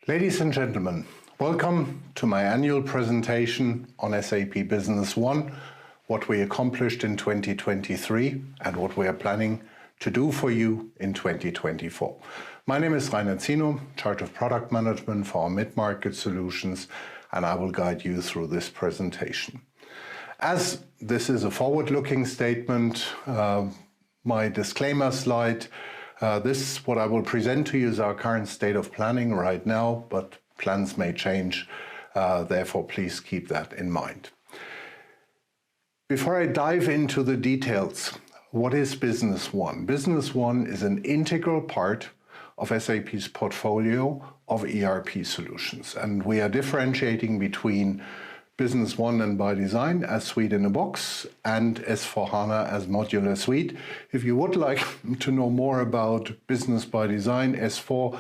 Ladies and gentlemen, welcome to my annual presentation on SAP Business One, what we accomplished in 2023 and what we are planning to do for you in 2024. My name is Rainer Zino, Charge of Product Management for our mid-market solutions, and I will guide you through this presentation. As this is a forward-looking statement, my disclaimer slide, what I will present to you is our current state of planning right now, but plans may change, therefore please keep that in mind. Before I dive into the details, what is Business One? Business One is an integral part of SAP's portfolio of ERP solutions, and we are differentiating between Business One and by design as suite in a box and S/4HANA as modular suite. If you would like to know more about Business by Design S4,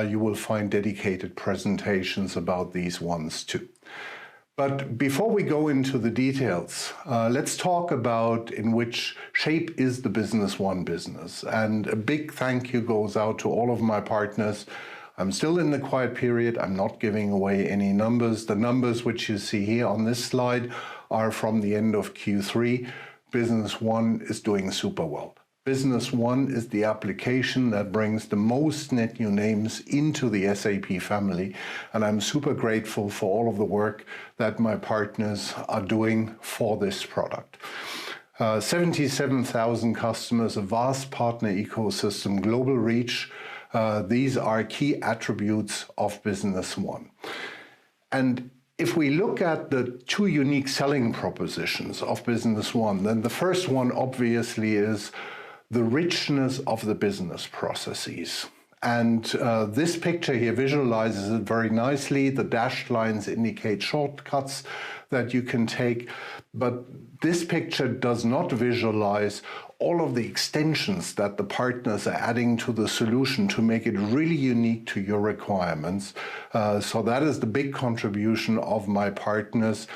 you will find dedicated presentations about these ones too. But before we go into the details, let's talk about in which shape is the Business One business. And a big thank you goes out to all of my partners. I'm still in the quiet period. I'm not giving away any numbers. The numbers which you see here on this slide are from the end of Q3. Business One is doing super well. Business One is the application that brings the most net new names into the SAP family, and I'm super grateful for all of the work that my partners are doing for this product. 77,000 customers, a vast partner ecosystem, global reach. These are key attributes of Business One. And if we look at the two unique selling propositions of Business One, then the first one obviously is the richness of the business processes. And this picture here visualizes it very nicely. The dashed lines indicate shortcuts that you can take, but this picture does not visualize all of the extensions that the partners are adding to the solution to make it really unique to your requirements. So that is the big contribution of my partners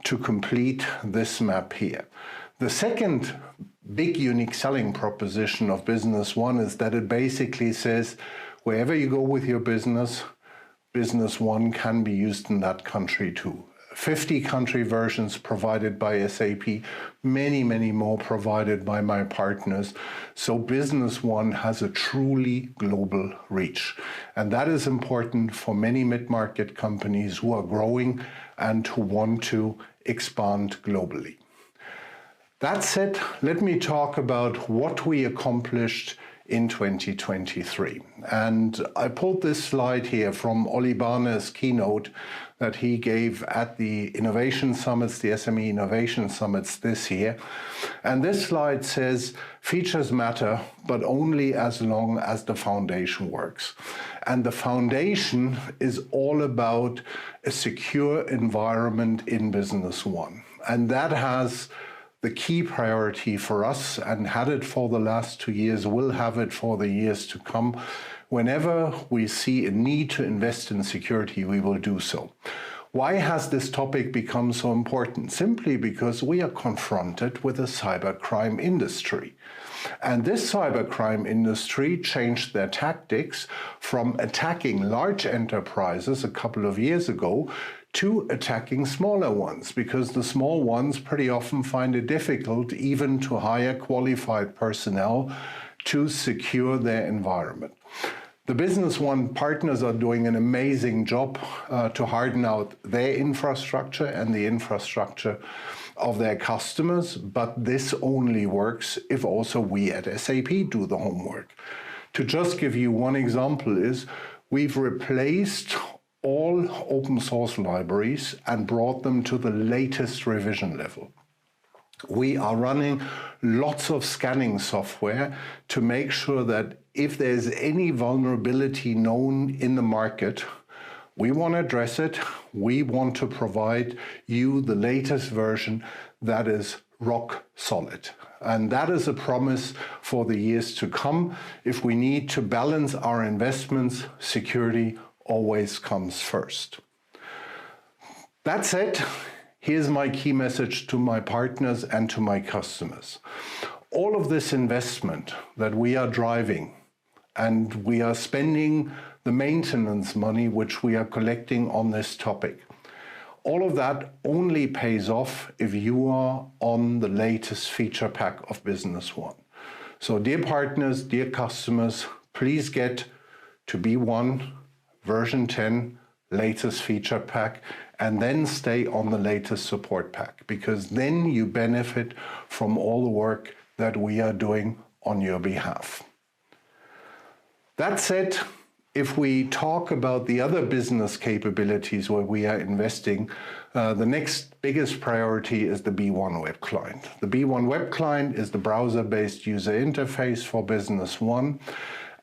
to complete this map here. The second big unique selling proposition of Business One is that it basically says, wherever you go with your business, Business One can be used in that country too. 50 country versions provided by SAP, many more provided by my partners. So Business One has a truly global reach. And that is important for many mid-market companies who are growing and who want to expand globally. That said, let me talk about what we accomplished in 2023. And I pulled this slide here from Oli Barner's keynote that he gave at the Innovation Summits, the SME Innovation Summits this year. And this slide says, features matter, but only as long as the foundation works. And the foundation is all about a secure environment in Business One. And that has the key priority for us, and had it for the last 2 years, will have it for the years to come. Whenever we see a need to invest in security, we will do so. Why has this topic become so important? Simply because we are confronted with a cybercrime industry. And this cybercrime industry changed their tactics from attacking large enterprises a couple of years ago to attacking smaller ones, because the small ones pretty often find it difficult even to hire qualified personnel to secure their environment. The Business One partners are doing an amazing job to harden out their infrastructure and the infrastructure of their customers, but this only works if also we at SAP do the homework. To just give you one example is, we've replaced all open source libraries and brought them to the latest revision level. We are running lots of scanning software to make sure that if there's any vulnerability known in the market, we want to address it. We want to provide you the latest version that is rock solid. And that is a promise for the years to come. If we need to balance our investments, security always comes first. That said, here's my key message to my partners and to my customers. All of this investment that we are driving, and we are spending the the maintenance money which we are collecting on this topic. All of that only pays off if you are on the latest feature pack of Business One. So dear partners, dear customers, please get to B1 version 10 latest feature pack and then stay on the latest support pack, because then you benefit from all the work that we are doing on your behalf. That said, if we talk about the other business capabilities where we are investing, the next biggest priority is the B1 web client. The B1 web client is the browser-based user interface for Business One,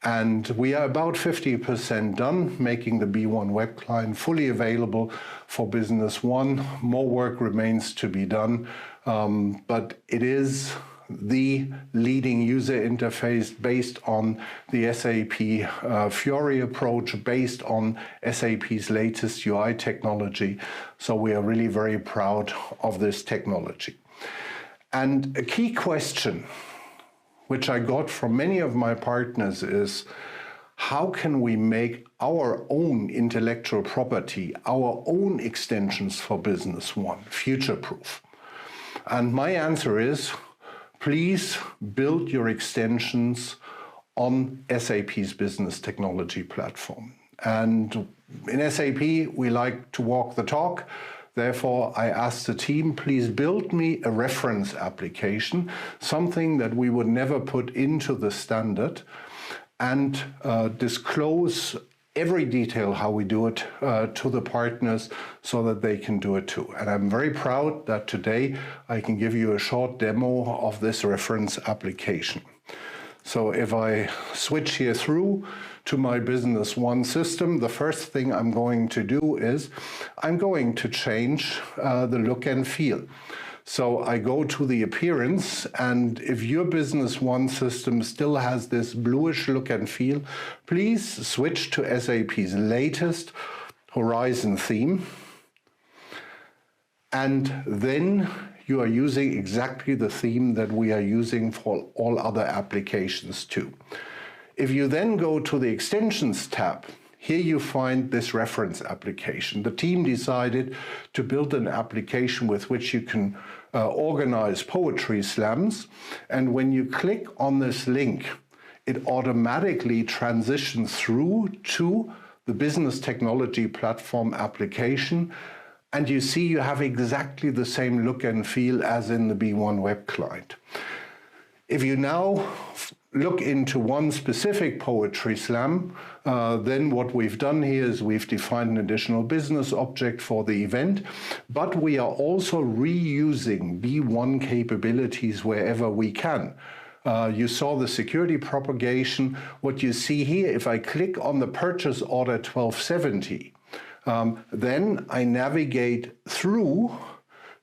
and we are about 50% done making the B1 web client fully available for Business One. More work remains to be done, but it is the leading user interface based on the SAP Fiori approach, based on SAP's latest UI technology. So we are really very proud of this technology. And a key question which I got from many of my partners is, how can we make our own intellectual property, our own extensions for Business One future-proof? And my answer is, please build your extensions on SAP's business technology platform. And in SAP, we like to walk the talk. Therefore, I asked the team, please build me a reference application, something that we would never put into the standard, and disclose every detail how we do it to the partners so that they can do it too. And I'm very proud that today I can give you a short demo of this reference application. So if I switch here through to my Business One system, the first thing I'm going to do is I'm going to change the look and feel. So I go to the appearance, and if your Business One system still has this bluish look and feel, please switch to SAP's latest Horizon theme. And then you are using exactly the theme that we are using for all other applications too. If you then go to the Extensions tab, here you find this reference application. The team decided to build an application with which you can organize poetry slams. And when you click on this link, it automatically transitions through to the business technology platform application. And you see you have exactly the same look and feel as in the B1 web client. If you now look into one specific poetry slam, then what we've done here is we've defined an additional business object for the event, but we are also reusing B1 capabilities wherever we can. You saw the security propagation. What you see here, if I click on the purchase order 1270, then I navigate through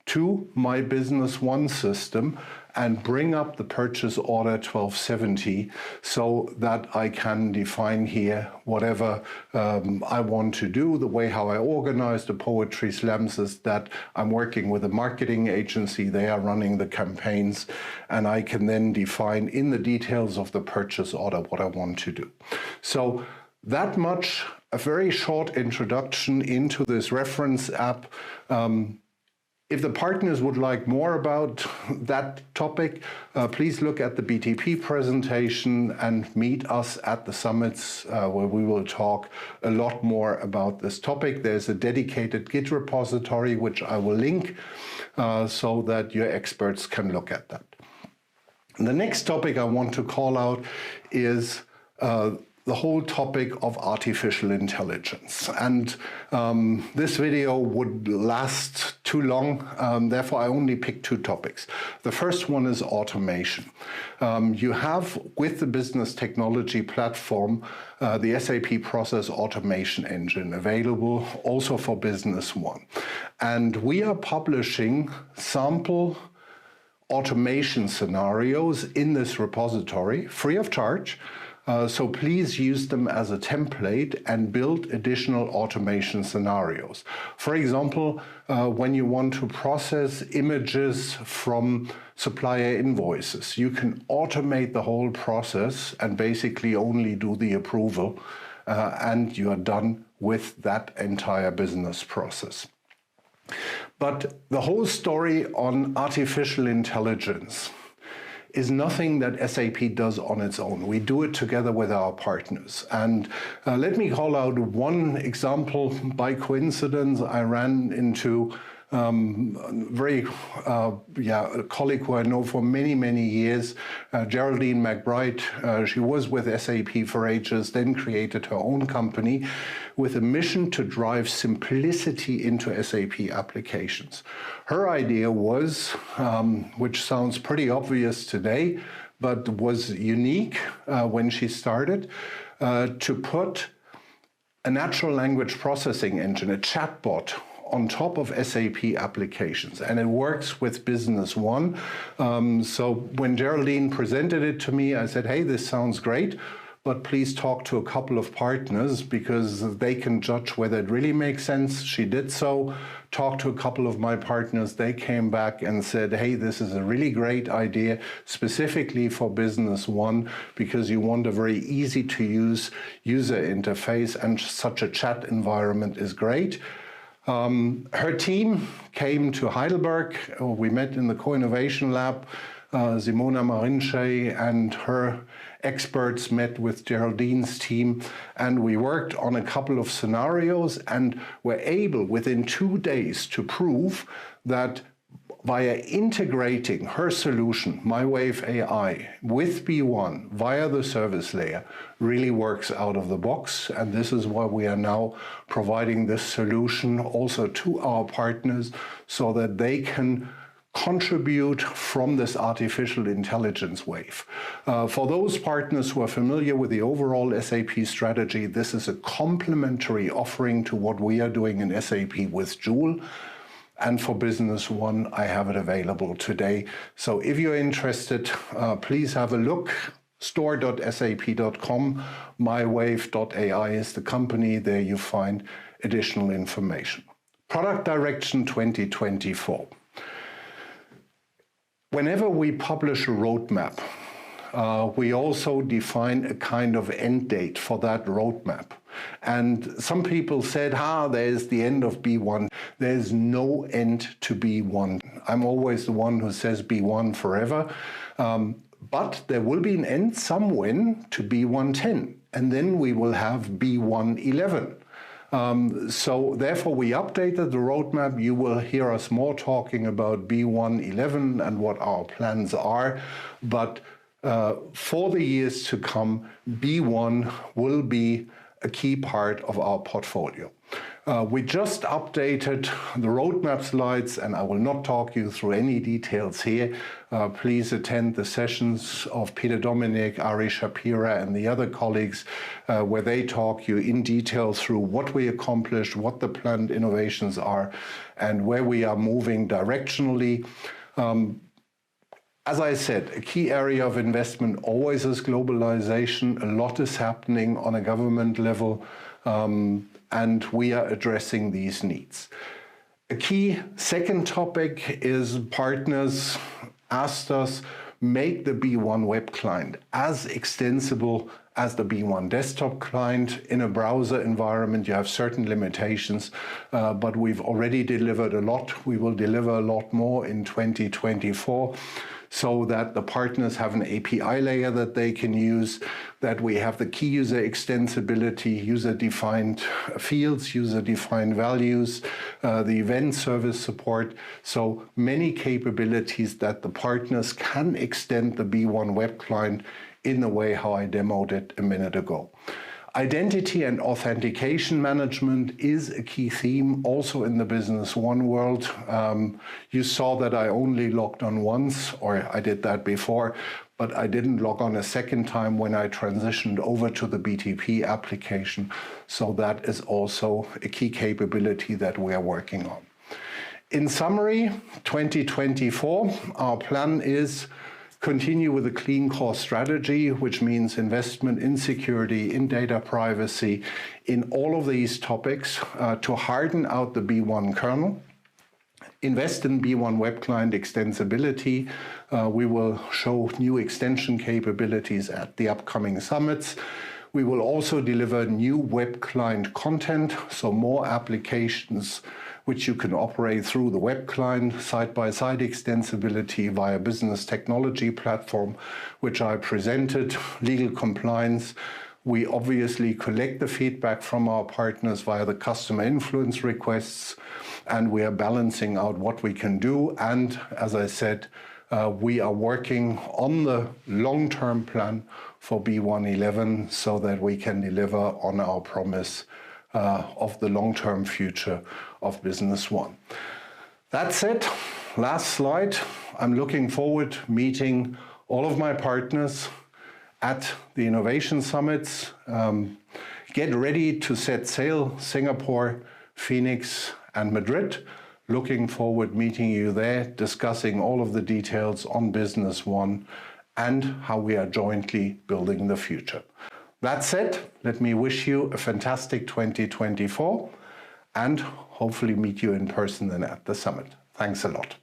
to my Business One system and bring up the purchase order 1270 so that I can define here whatever I want to do. The way how I organize the poetry slams is that I'm working with a marketing agency. They are running the campaigns, and I can then define in the details of the purchase order what I want to do. So that much, a very short introduction into this reference app. If the partners would like more about that topic, please look at the BTP presentation and meet us at the summits where we will talk a lot more about this topic. There's a dedicated Git repository which I will link so that your experts can look at that. The next topic I want to call out is the whole topic of artificial intelligence. And this video would last too long, therefore I only picked two topics. The first one is automation. You have, with the business technology platform, the SAP Process Automation Engine available also for Business One. And we are publishing sample automation scenarios in this repository, free of charge. So please use them as a template and build additional automation scenarios. For example, when you want to process images from supplier invoices, you can automate the whole process and basically only do the approval. and you are done with that entire business process. But the whole story on artificial intelligence is nothing that SAP does on its own. We do it together with our partners. And let me call out one example. By coincidence, I ran into a colleague who I know for many, many years, Geraldine McBride. She was with SAP for ages, then created her own company with a mission to drive simplicity into SAP applications. Her idea was, which sounds pretty obvious today, but was unique when she started, to put a natural language processing engine, a chatbot, on top of SAP applications, and it works with Business One. So when Geraldine presented it to me, I said, hey, this sounds great, but please talk to a couple of partners because they can judge whether it really makes sense. She did so, talked to a couple of my partners. They came back and said, hey, this is a really great idea, specifically for Business One, because you want a very easy to use user interface, and such a chat environment is great. Her team came to Heidelberg. We met in the Co-Innovation Lab. Simona Marinche and her experts met with Geraldine's team, and we worked on a couple of scenarios and were able within 2 days to prove that via integrating her solution, MyWave AI, with B1 via the service layer, really works out of the box. And this is why we are now providing this solution also to our partners so that they can contribute from this artificial intelligence wave. For those partners who are familiar with the overall SAP strategy, this is a complementary offering to what we are doing in SAP with Joule. And for Business One, I have it available today. So if you're interested, please have a look. store.sap.com, mywave.ai is the company. There you find additional information. Product Direction 2024. Whenever we publish a roadmap, we also define a kind of end date for that roadmap. And some people said, there's the end of B1. There's no end to B1. I'm always the one who says B1 forever. But there will be an end somewhere to B110. And then we will have B111. So therefore, we updated the roadmap. You will hear us more talking about B111 and what our plans are. But for the years to come, B1 will be a key part of our portfolio. We just updated the roadmap slides, and I will not talk you through any details here. Please attend the sessions of Peter Dominic, Ari Shapira, and the other colleagues where they talk you in detail through what we accomplished, what the planned innovations are, and where we are moving directionally. As I said, a key area of investment always is globalization. A lot is happening on a government level, and we are addressing these needs. A key second topic is partners asked us, make the B1 web client as extensible as the B1 desktop client. In a browser environment, you have certain limitations, but we've already delivered a lot. We will deliver a lot more in 2024. So that the partners have an API layer that they can use, that we have the key user extensibility, user-defined fields, user-defined values, the event service support. So many capabilities that the partners can extend the B1 web client in the way how I demoed it a minute ago. Identity and authentication management is a key theme also in the Business One world. You saw that I only logged on once, or I did that before, but I didn't log on a second time when I transitioned over to the BTP application. So that is also a key capability that we are working on. In summary, 2024, our plan is continue with a clean core strategy, which means investment in security, in data privacy, in all of these topics to harden out the B1 kernel. Invest in B1 web client extensibility. We will show new extension capabilities at the upcoming summits. We will also deliver new web client content, so more applications which you can operate through the web client, side-by-side extensibility via business technology platform, which I presented, legal compliance. We obviously collect the feedback from our partners via the customer influence requests, and we are balancing out what we can do. And as I said, we are working on the long-term plan for B111 so that we can deliver on our promise of the long-term future of Business One. That's it. Last slide. I'm looking forward to meeting all of my partners at the Innovation Summits. Get ready to set sail, Singapore, Phoenix, and Madrid. Looking forward meeting you there, discussing all of the details on Business One and how we are jointly building the future. That said, let me wish you a fantastic 2024 and hopefully meet you in person then at the summit. Thanks a lot.